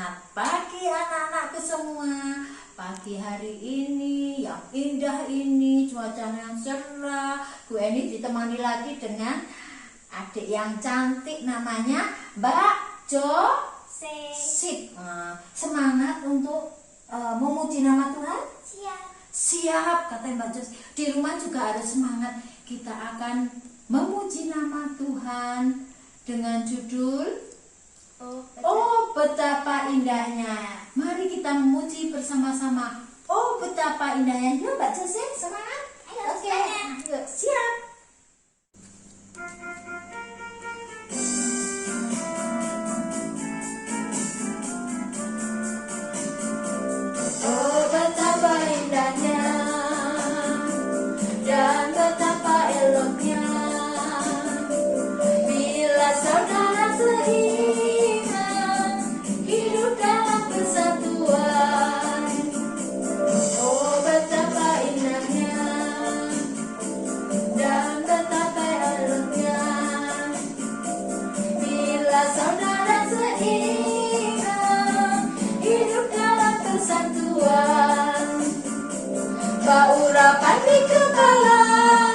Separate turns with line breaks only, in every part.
Selamat pagi anak-anakku semua. Pagi hari ini yang indah ini, cuaca yang cerah. Bu Eni ditemani lagi dengan adik yang cantik namanya Mbak Sip. Semangat untuk memuji nama Tuhan? Siap, kata Mbak Jos. Di rumah juga harus semangat. Kita akan memuji nama Tuhan dengan judul Oh betapa indahnya. Mari kita memuji bersama-sama. Oh betapa indahnya. Yuk Mbak Jos, semangat. Oke, yuk, siap. Oh betapa indahnya dan betapa eloknya bila saudara seiman hidup dalam persatuan. Oh betapa indahnya dan betapa eloknya bila saudara seiman hidup dalam persatuan. Bau urapan di kepala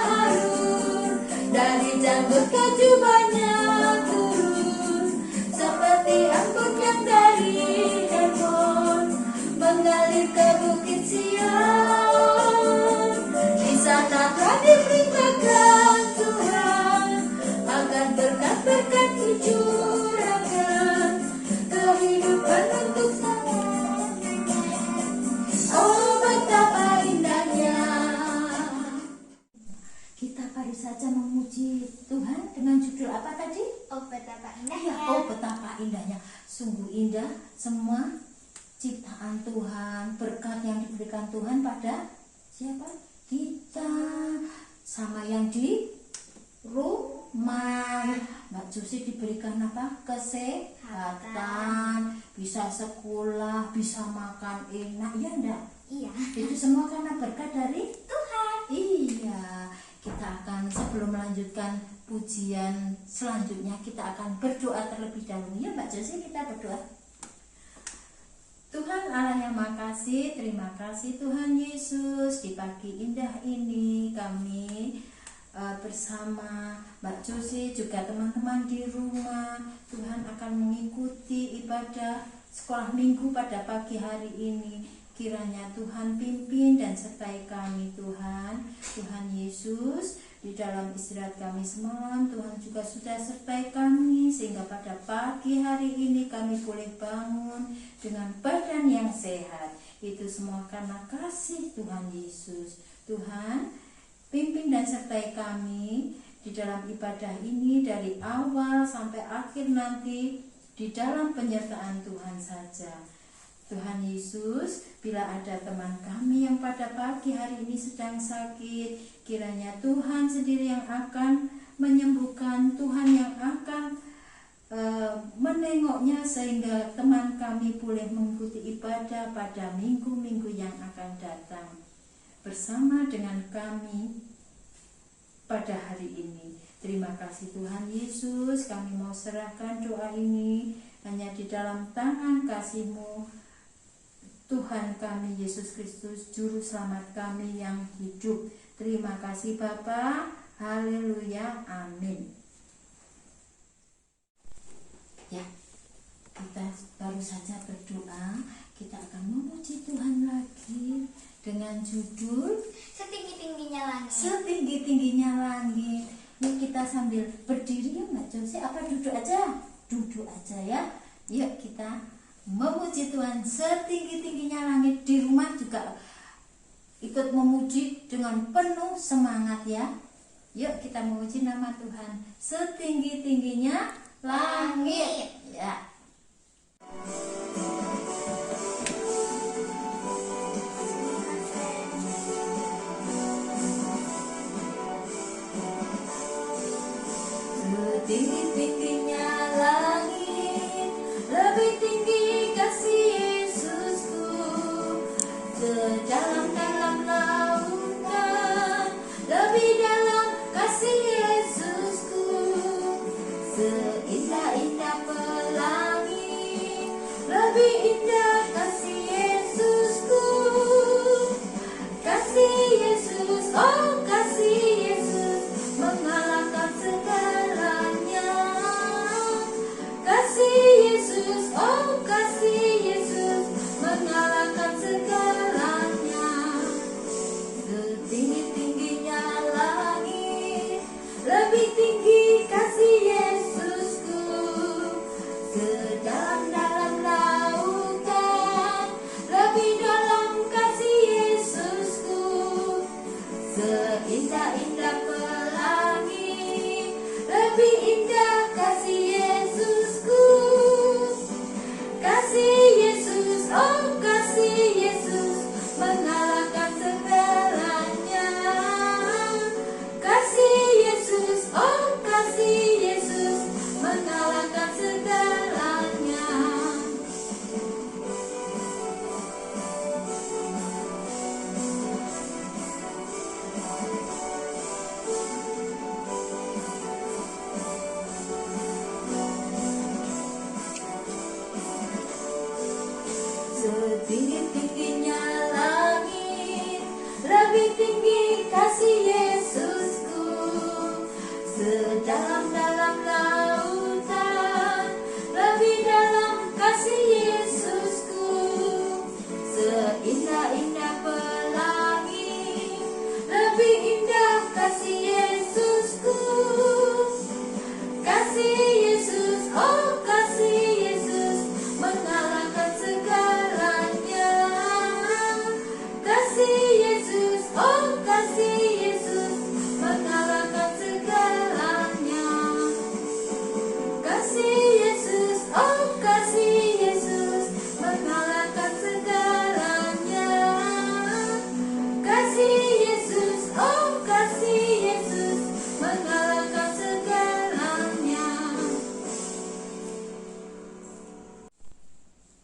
harum, dari janggut ke jubahnya turun, seperti angkut yang dari Hermon mengalir ke Bukit Sion. Di sana telah diperintahkan Tuhan agar berkat-berkat dicurahkan, kehidupan untuk semua. Oh betapa indahnya. Kita baru saja memuji Tuhan dengan judul apa tadi?
Oh betapa indahnya.
Oh betapa indahnya. Sungguh indah semua ciptaan Tuhan, berkat yang diberikan Tuhan pada siapa? Kita. Sama yang di rumah. Mbak Josi diberikan apa? Kesehatan, bisa sekolah, bisa makan enak, ya enggak?
Iya.
Itu semua karena berkat dari
Tuhan.
Iya. Kita akan sebelum melanjutkan pujian selanjutnya kita akan berdoa terlebih dahulu. Ya Mbak Josi, kita berdoa. Tuhan Allah yang makasih, terima kasih Tuhan Yesus. Di pagi indah ini kami bersama Mbak Josi juga teman-teman di rumah, Tuhan akan mengikuti ibadah sekolah minggu pada pagi hari ini. Kiranya Tuhan pimpin dan sertai kami Tuhan. Tuhan Yesus, di dalam istirahat kami semalam Tuhan juga sudah sertai kami, sehingga pada pagi hari ini kami boleh bangun dengan badan yang sehat. Itu semua karena kasih Tuhan Yesus. Tuhan, pimpin dan sertai kami di dalam ibadah ini dari awal sampai akhir nanti, di dalam penyertaan Tuhan saja. Tuhan Yesus, bila ada teman kami yang pada pagi hari ini sedang sakit, kiranya Tuhan sendiri yang akan menyembuhkan, Tuhan yang akan menengoknya sehingga teman kami boleh mengikuti ibadah pada minggu-minggu yang akan datang bersama dengan kami pada hari ini. Terima kasih Tuhan Yesus, kami mau serahkan doa ini hanya di dalam tangan kasih-Mu, Tuhan kami Yesus Kristus, Juru Selamat kami yang hidup. Terima kasih Bapa. Haleluya. Amin. Ya, kita baru saja berdoa. Kita akan memuji Tuhan lagi dengan judul
Setinggi-tingginya langit.
Setinggi-tingginya langit. Yuk kita sambil berdiri ya Mbak Josi. Apa duduk aja? Duduk aja ya. Yuk kita memuji Tuhan setinggi-tingginya langit. Di rumah juga ikut memuji dengan penuh semangat ya. Yuk kita memuji nama Tuhan setinggi-tingginya langit ya. Setinggi-tingginya langit, lebih tinggi kasih Yesusku. Sedalam-dalam lautan, lebih dalam kasih Yesusku. Seindah-indah pelangi lebih indah kasih Yesusku. Kasih Yesus, oh kasih Yesus, mengalahkan segalanya. Kasih Yesus, oh kasih Yesus, mengalahkan segalanya. Setinggi-tingginya langit, lebih tinggi kasih Yesusku. Sedalam-dalam lautan, lebih dalam kasih Yesusku. Seindah-indah pelangi, lebih indah kasih Yesusku. Kasih Yesus, oh kasih Yesus, mengalahkan segalanya. Kasih Yesus, oh kasih Yesus, mengalahkan segalanya. Setinggi-tingginya langit, lebih tinggi kasih Yesusku. Sedalam-dalam lautan, lebih dalam kasih Yesusku. Seindah-indah pelangi, lebih indah kasih Yesusku. Kasih Yesus, oh kasih Yesus, mengalahkan segalanya. Kasih Yesus, oh kasih Yesus, mengalahkan segalanya. Kasih Yesus, oh kasih Yesus, mengalahkan segalanya. Kasih Yesus, oh kasih Yesus, mengalahkan segalanya.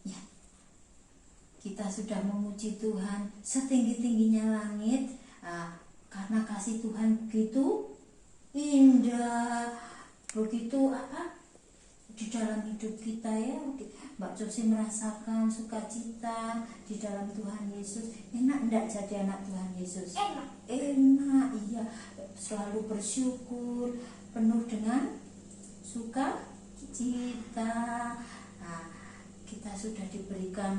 Ya, kita sudah memuji Tuhan setinggi-tingginya langit, karena kasih Tuhan begitu indah, begitu di dalam hidup kita ya. Mbak Josi merasakan sukacita di dalam Tuhan Yesus. Enak enggak jadi anak Tuhan Yesus? Enak, iya. Selalu bersyukur, penuh dengan sukacita. Kita sudah diberikan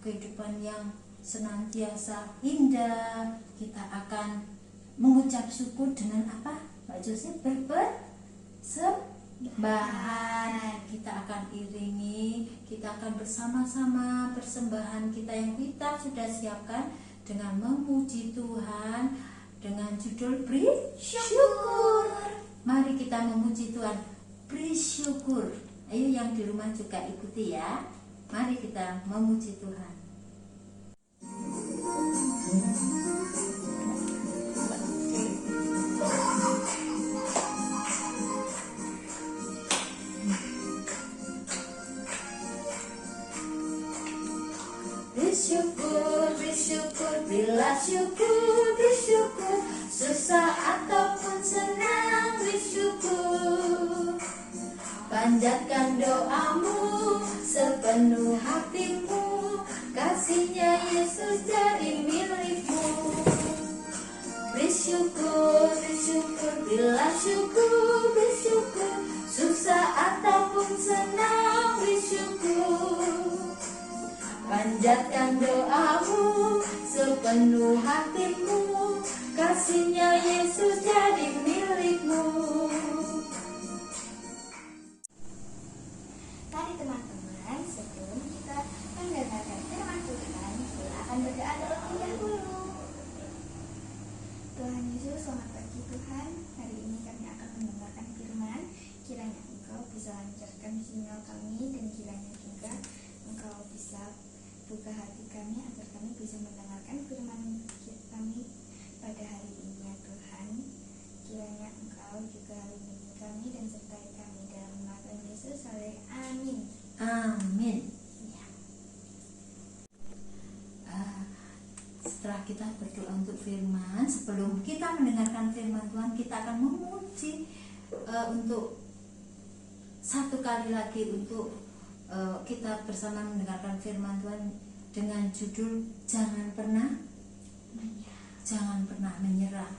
kehidupan yang senantiasa indah. Kita akan mengucap syukur dengan apa, Mbak Josi? Persembahan. Kita akan iringi, kita akan bersama-sama persembahan kita yang kita sudah siapkan dengan memuji Tuhan dengan judul Beri Syukur. Mari kita memuji Tuhan, beri syukur. Ayo yang di rumah juga ikuti ya. Mari kita memuji Tuhan. Bersyukur, bersyukur, berilah syukur, bersyukur, susah ataupun senang, bersyukur. Panjatkan doamu sepenuh hatimu, kasihnya Yesus jadi milikmu. Bersyukur, bersyukur, berilah syukur, bersyukur, susah ataupun senang, bersyukur. Panjatkan doamu sepenuh hatimu, kasihnya Yesus jadi milikmu.
Mari teman-teman, sebelum kita mendengarkan firman Tuhan, kita akan berdoa terlebih dahulu. Tuhan Yesus, selamat pagi Tuhan. Hari ini kami akan mendengarkan firman. Kiranya Engkau bisa lancarkan sinyal kami, dan kiranya juga Engkau bisa buka hati kami agar kami bisa mendengarkan firman kami pada hari ini ya Tuhan. Kiranya Engkau juga lindungi kami dan sertai kami dalam nama Tuhan Yesus. Amin.
Amin. Ya. Setelah kita berdoa untuk firman, sebelum kita mendengarkan firman Tuhan, kita akan memuji untuk satu kali lagi untuk kita bersama mendengarkan firman Tuhan dengan judul Jangan Pernah Menyerah.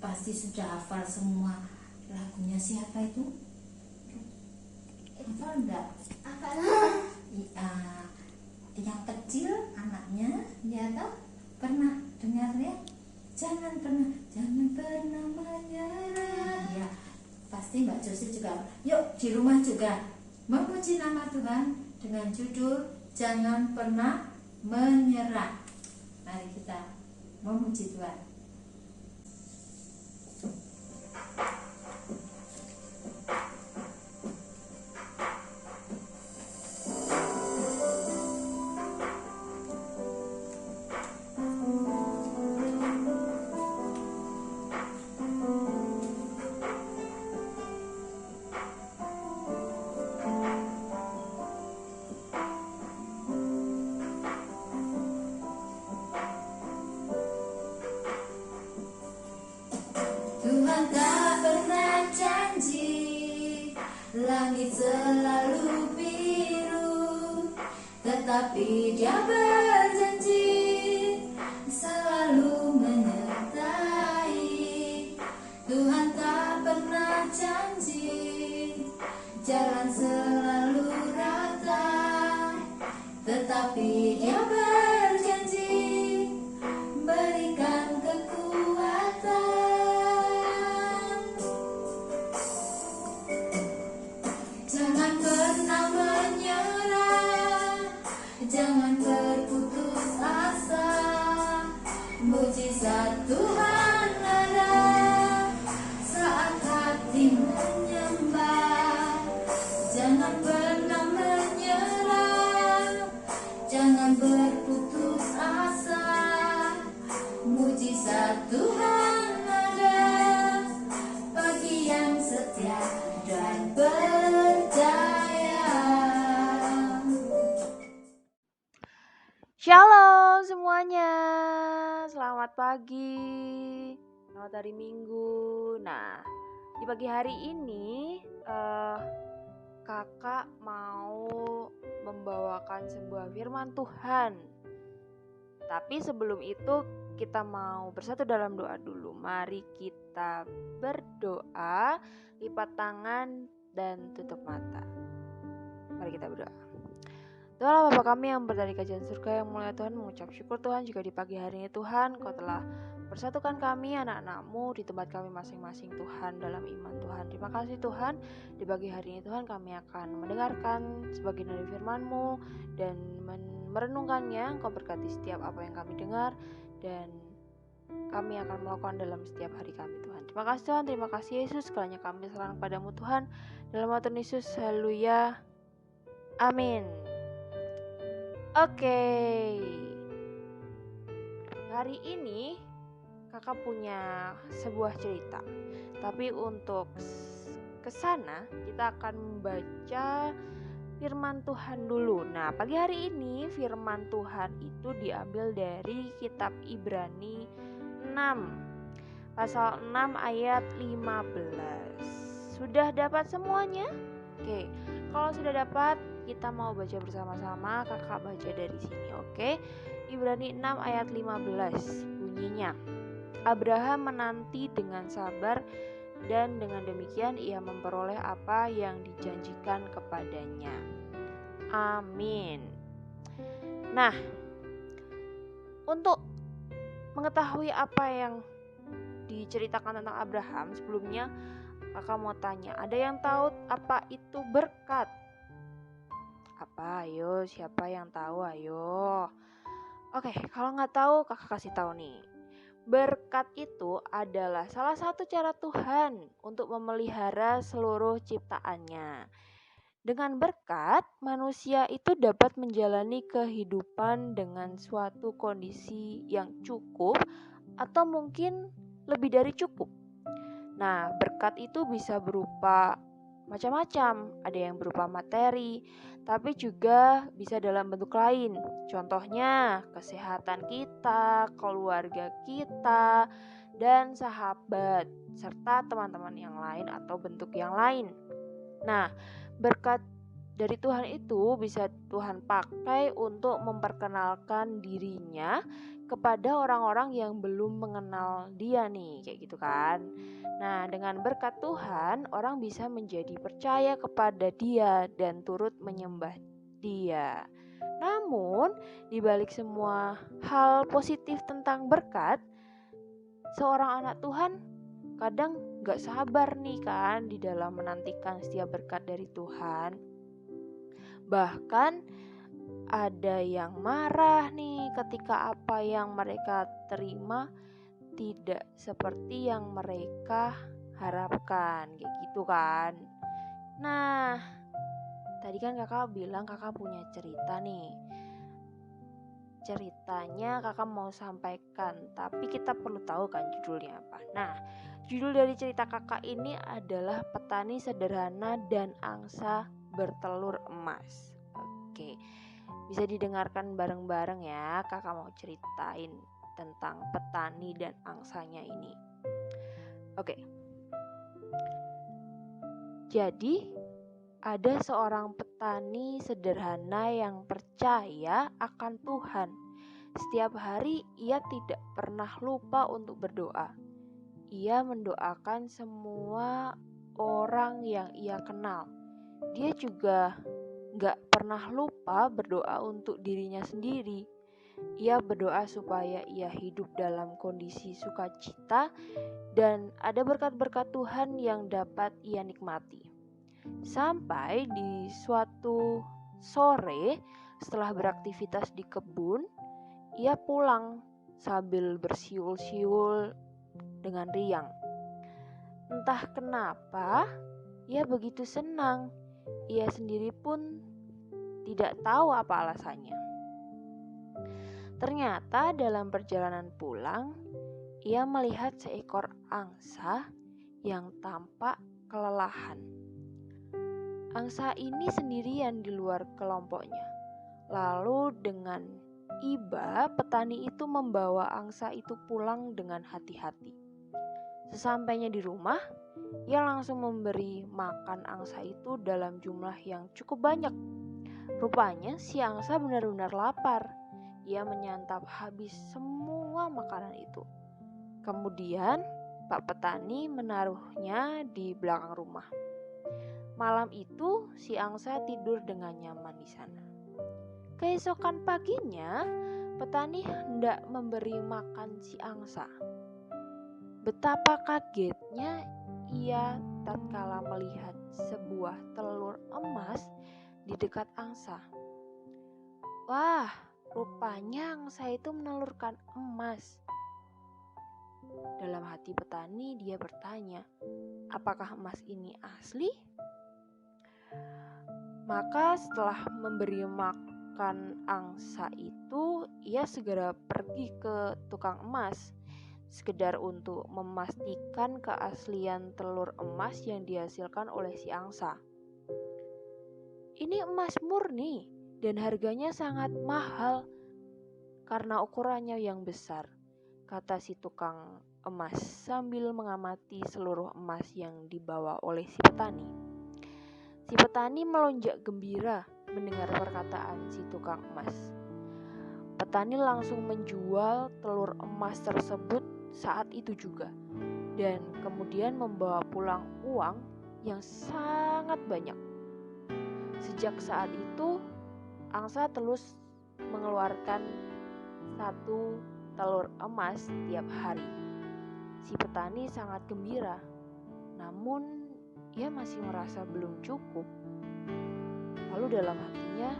Pasti sudah hafal semua lagunya. Siapa itu? Hafal enggak?
Hafal.
Yang kecil anaknya, ya toh? Pernah dengar ya? Jangan pernah menyerah. Ya, pasti Mbak Josi juga. Yuk di rumah juga memuji nama Tuhan dengan judul Jangan Pernah Menyerah. Mari kita memuji Tuhan. Tuhan tak pernah janji langit selalu biru, tetapi Dia berjanji selalu menyertai. Tuhan tak pernah janji jalan selalu rata, tetapi Dia berjanji berikan kekuatan. Jangan pernah menyerah, jangan berputus asa. Mujizat Tuhan ada saat hati menyembah. Jangan pernah menyerah, jangan berputus asa. Mujizat Tuhan ada bagi yang setia dan percaya.
Shalom semuanya, selamat pagi, selamat hari Minggu. Nah, di pagi hari ini kakak mau membawakan sebuah firman Tuhan. Tapi sebelum itu kita mau bersatu dalam doa dulu. Mari kita berdoa, lipat tangan dan tutup mata. Mari kita berdoa. Tuhan Allah Bapa kami yang berada di kerajaan surga yang mulia, Tuhan mengucap syukur Tuhan jika di pagi hari ini Tuhan Kau telah persatukan kami anak-anak-Mu di tempat kami masing-masing Tuhan dalam iman Tuhan. Terima kasih Tuhan, di pagi hari ini Tuhan kami akan mendengarkan sebagian dari firman-Mu dan merenungkannya. Kau berkati setiap apa yang kami dengar dan kami akan melakukan dalam setiap hari kami Tuhan. Terima kasih Tuhan, terima kasih Yesus, segalanya kami serahkan padamu Tuhan. Dalam nama Tuhan Yesus, haleluya, amin. Oke, hari ini kakak punya sebuah cerita. Tapi untuk kesana kita akan membaca firman Tuhan dulu. Nah, pagi hari ini firman Tuhan itu diambil dari kitab Ibrani 6 pasal 6 ayat 15. Sudah dapat semuanya? Oke, kalau sudah dapat kita mau baca bersama-sama. Kakak baca dari sini, oke? Ibrani 6 ayat 15 bunyinya, Abraham menanti dengan sabar dan dengan demikian ia memperoleh apa yang dijanjikan kepadanya. Amin. Nah, untuk mengetahui apa yang diceritakan tentang Abraham sebelumnya, kakak mau tanya, ada yang tahu apa itu berkat? Apa? Ayo, siapa yang tahu? Ayo. Oke, kalau nggak tahu kakak kasih tahu nih. Berkat itu adalah salah satu cara Tuhan untuk memelihara seluruh ciptaannya. Dengan berkat, manusia itu dapat menjalani kehidupan dengan suatu kondisi yang cukup atau mungkin lebih dari cukup. Nah, berkat itu bisa berupa macam-macam, ada yang berupa materi, tapi juga bisa dalam bentuk lain. Contohnya, kesehatan kita, keluarga kita, dan sahabat, serta teman-teman yang lain atau bentuk yang lain. Nah, berkat dari Tuhan itu bisa Tuhan pakai untuk memperkenalkan dirinya kepada orang-orang yang belum mengenal dia nih, kayak gitu kan. Nah, dengan berkat Tuhan, orang bisa menjadi percaya kepada dia dan turut menyembah dia. Namun, di balik semua hal positif tentang berkat, seorang anak Tuhan kadang gak sabar nih kan di dalam menantikan setiap berkat dari Tuhan. Bahkan ada yang marah nih ketika apa yang mereka terima tidak seperti yang mereka harapkan, kayak gitu kan. Nah, tadi kan kakak bilang kakak punya cerita nih. Ceritanya kakak mau sampaikan, tapi kita perlu tahu kan judulnya apa. Nah, judul dari cerita kakak ini adalah Petani Sederhana dan Angsa Bertelur Emas. Oke, bisa didengarkan bareng-bareng ya. Kakak mau ceritain tentang petani dan angsanya ini. Oke. Jadi, ada seorang petani sederhana yang percaya akan Tuhan. Setiap hari ia tidak pernah lupa untuk berdoa. Ia mendoakan semua orang yang ia kenal. Dia juga gak pernah lupa berdoa untuk dirinya sendiri. Ia berdoa supaya ia hidup dalam kondisi sukacita dan ada berkat-berkat Tuhan yang dapat ia nikmati. Sampai di suatu sore setelah beraktivitas di kebun, ia pulang sambil bersiul-siul dengan riang. Entah kenapa, ia begitu senang. Ia sendiri pun tidak tahu apa alasannya. Ternyata dalam perjalanan pulang, ia melihat seekor angsa yang tampak kelelahan. Angsa ini sendirian di luar kelompoknya. Lalu dengan iba, petani itu membawa angsa itu pulang dengan hati-hati. Sesampainya di rumah, ia langsung memberi makan angsa itu dalam jumlah yang cukup banyak. Rupanya si angsa benar-benar lapar. Ia menyantap habis semua makanan itu. Kemudian Pak Petani menaruhnya di belakang rumah. Malam itu si angsa tidur dengan nyaman di sana. Keesokan paginya, petani hendak memberi makan si angsa. Betapa kagetnya ia tatkala melihat sebuah telur emas di dekat angsa. Wah, rupanya angsa itu menelurkan emas. Dalam hati petani dia bertanya, apakah emas ini asli? Maka setelah memberi makan angsa itu, ia segera pergi ke tukang emas, sekedar untuk memastikan keaslian telur emas yang dihasilkan oleh si angsa. Ini emas murni dan harganya sangat mahal karena ukurannya yang besar, kata si tukang emas sambil mengamati seluruh emas yang dibawa oleh si petani. Si petani melonjak gembira mendengar perkataan si tukang emas. Petani langsung menjual telur emas tersebut saat itu juga, dan kemudian membawa pulang uang yang sangat banyak. Sejak saat itu, angsa terus mengeluarkan 1 telur emas setiap hari. Si petani sangat gembira, namun ia masih merasa belum cukup. Lalu dalam hatinya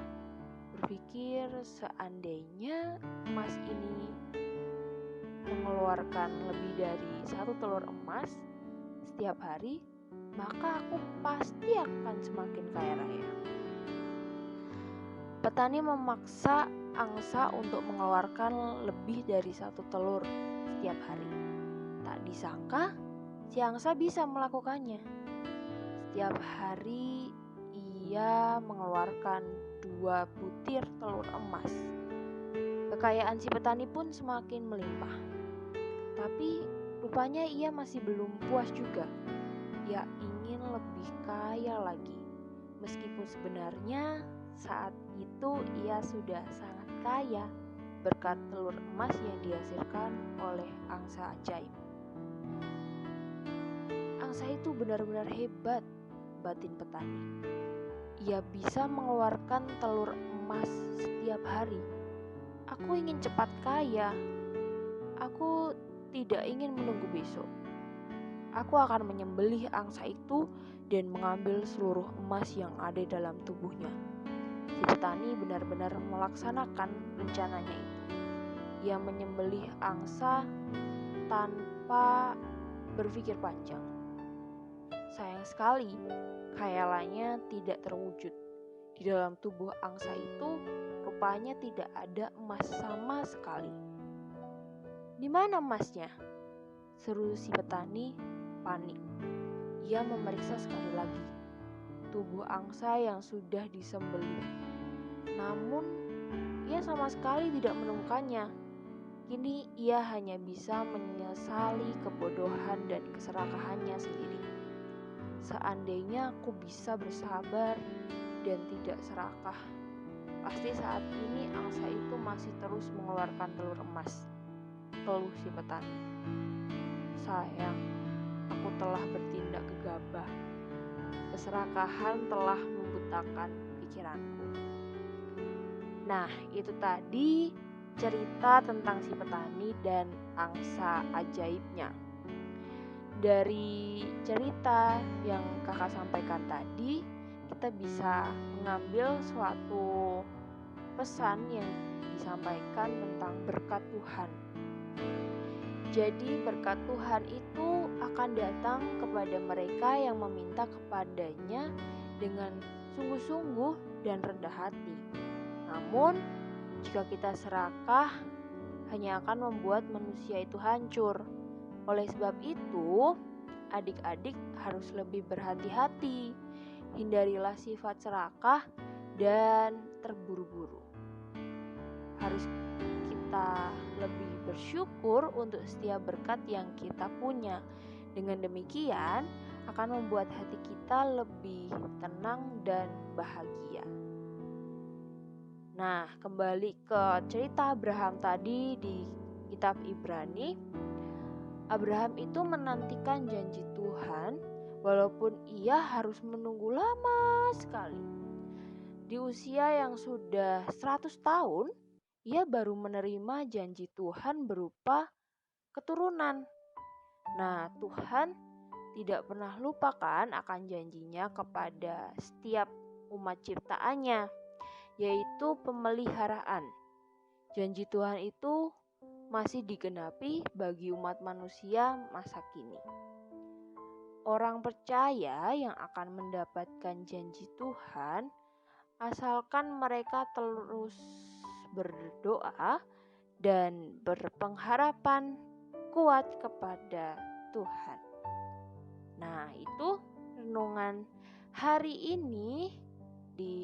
berpikir, seandainya emas ini mengeluarkan lebih dari 1 telur emas setiap hari, maka aku pasti akan semakin kaya raya. Petani memaksa angsa untuk mengeluarkan lebih dari 1 telur setiap hari. Tak disangka, si angsa bisa melakukannya. Setiap hari ia mengeluarkan 2 butir telur emas. Kekayaan si petani pun semakin melimpah. Tapi rupanya ia masih belum puas juga. Ia ingin lebih kaya lagi. Meskipun sebenarnya saat itu ia sudah sangat kaya berkat telur emas yang dihasilkan oleh angsa ajaib. Angsa itu benar-benar hebat, batin petani. Ia bisa mengeluarkan telur emas setiap hari. Aku ingin cepat kaya. Aku tidak ingin menunggu besok. Aku akan menyembelih angsa itu dan mengambil seluruh emas yang ada dalam tubuhnya. Si petani benar-benar melaksanakan rencananya itu. Ia menyembelih angsa tanpa berpikir panjang. Sayang sekali, khayalannya tidak terwujud. Di dalam tubuh angsa itu rupanya tidak ada emas sama sekali. Di mana emasnya? Seru si petani panik. Ia memeriksa sekali lagi tubuh angsa yang sudah disembelih. Namun, ia sama sekali tidak menemukannya. Kini ia hanya bisa menyesali kebodohan dan keserakahannya sendiri. Seandainya aku bisa bersabar dan tidak serakah, pasti saat ini angsa itu masih terus mengeluarkan telur emas, keluh si petani. Sayang, aku telah bertindak gegabah. Keserakahan telah membutakan pikiranku. Nah, itu tadi cerita tentang si petani dan angsa ajaibnya. Dari cerita yang kakak sampaikan tadi, kita bisa mengambil suatu pesan yang disampaikan tentang berkat Tuhan. Jadi berkat Tuhan itu akan datang kepada mereka yang meminta kepadanya dengan sungguh-sungguh dan rendah hati. Namun, jika kita serakah, hanya akan membuat manusia itu hancur. Oleh sebab itu, adik-adik harus lebih berhati-hati. Hindarilah sifat serakah dan terburu-buru. Harus kita lebih bersyukur untuk setiap berkat yang kita punya. Dengan demikian, akan membuat hati kita lebih tenang dan bahagia. Nah, kembali ke cerita Abraham tadi di kitab Ibrani. Abraham itu menantikan janji Tuhan walaupun ia harus menunggu lama sekali. Di usia yang sudah 100 tahun, ia baru menerima janji Tuhan berupa keturunan. Nah, Tuhan tidak pernah lupakan akan janjinya kepada setiap umat ciptaannya, yaitu pemeliharaan. Janji Tuhan itu masih digenapi bagi umat manusia masa kini. Orang percaya yang akan mendapatkan janji Tuhan, asalkan mereka terus berdoa dan berpengharapan kuat kepada Tuhan. Nah, itu renungan hari ini di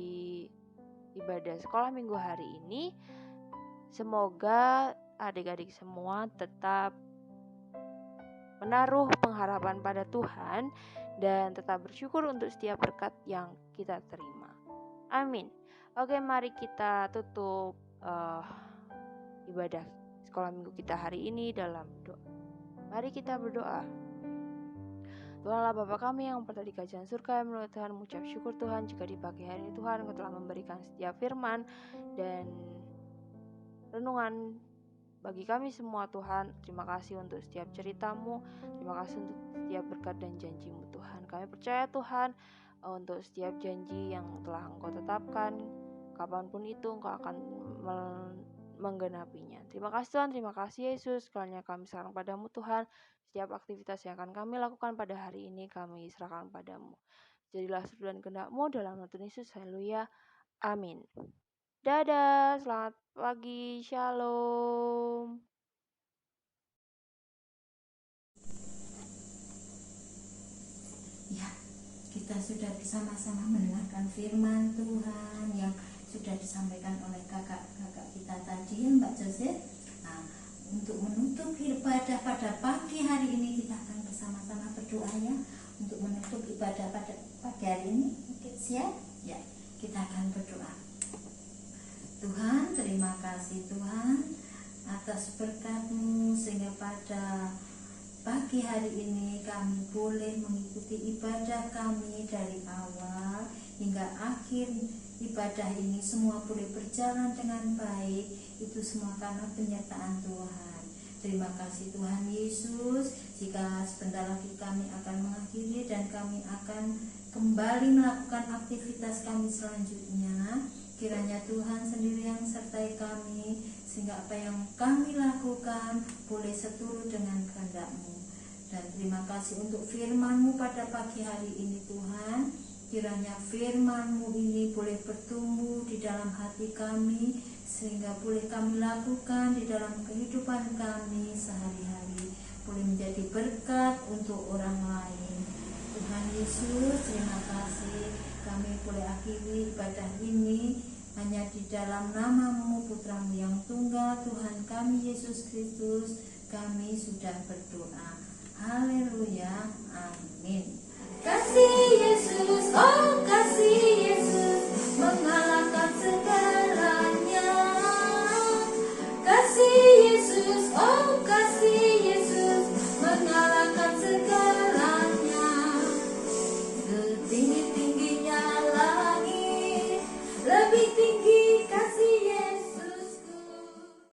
ibadah sekolah minggu hari ini. Semoga adik-adik semua tetap menaruh pengharapan pada Tuhan dan tetap bersyukur untuk setiap berkat yang kita terima. Amin. Oke, mari kita tutup ibadah sekolah minggu kita hari ini dalam doa. Mari kita berdoa. Tuhan Allah Bapa kami yang berada di kerajaan surga, menurut Tuhan mengucap syukur Tuhan jika di pagi hari ini Tuhan Engkau telah memberikan setiap firman dan renungan bagi kami semua Tuhan. Terima kasih untuk setiap ceritamu, terima kasih untuk setiap berkat dan janjimu Tuhan. Kami percaya Tuhan untuk setiap janji yang telah Engkau tetapkan, kapanpun itu Engkau akan menggenapinya. Terima kasih Tuhan, terima kasih Yesus. Sekalinya kami serahkan padamu Tuhan. Setiap aktivitas yang akan kami lakukan pada hari ini kami serahkan padamu. Jadilah seru dan kehendak-Mu dalam nama Tuhan Yesus. Haleluya. Amin. Dadah, selamat pagi, shalom.
Ya, kita sudah bersama-sama mendengarkan firman Tuhan yang sudah disampaikan oleh kakak-kakak kita tadi ya Mbak Jose. Nah, untuk menutup ibadah pada pagi hari ini kita akan bersama-sama berdoa ya. Untuk menutup ibadah pada pagi hari ini, siap? terima kasih Tuhan atas berkat-Mu sehingga pada pagi hari ini kami boleh mengikuti ibadah kami dari awal hingga akhir ibadah ini semua boleh berjalan dengan baik. Itu semua karena penyertaan Tuhan. Terima kasih Tuhan Yesus. Jika sebentar lagi kami akan mengakhiri dan kami akan kembali melakukan aktivitas kami selanjutnya, kiranya Tuhan sendiri yang sertai kami sehingga apa yang kami lakukan boleh seturut dengan kehendak-Mu. Dan terima kasih untuk firman-Mu pada pagi hari ini Tuhan. Kiranya firman-Mu ini boleh bertumbuh di dalam hati kami sehingga boleh kami lakukan di dalam kehidupan kami sehari-hari, boleh menjadi berkat untuk orang lain. Tuhan Yesus, terima kasih kami boleh akhiri ibadah ini hanya di dalam nama-Mu, Putra-Mu yang tunggal, Tuhan kami Yesus Kristus, kami sudah berdoa. Haleluya, amin. Kasih Yesus, oh kasih Yesus, mengalahkan segala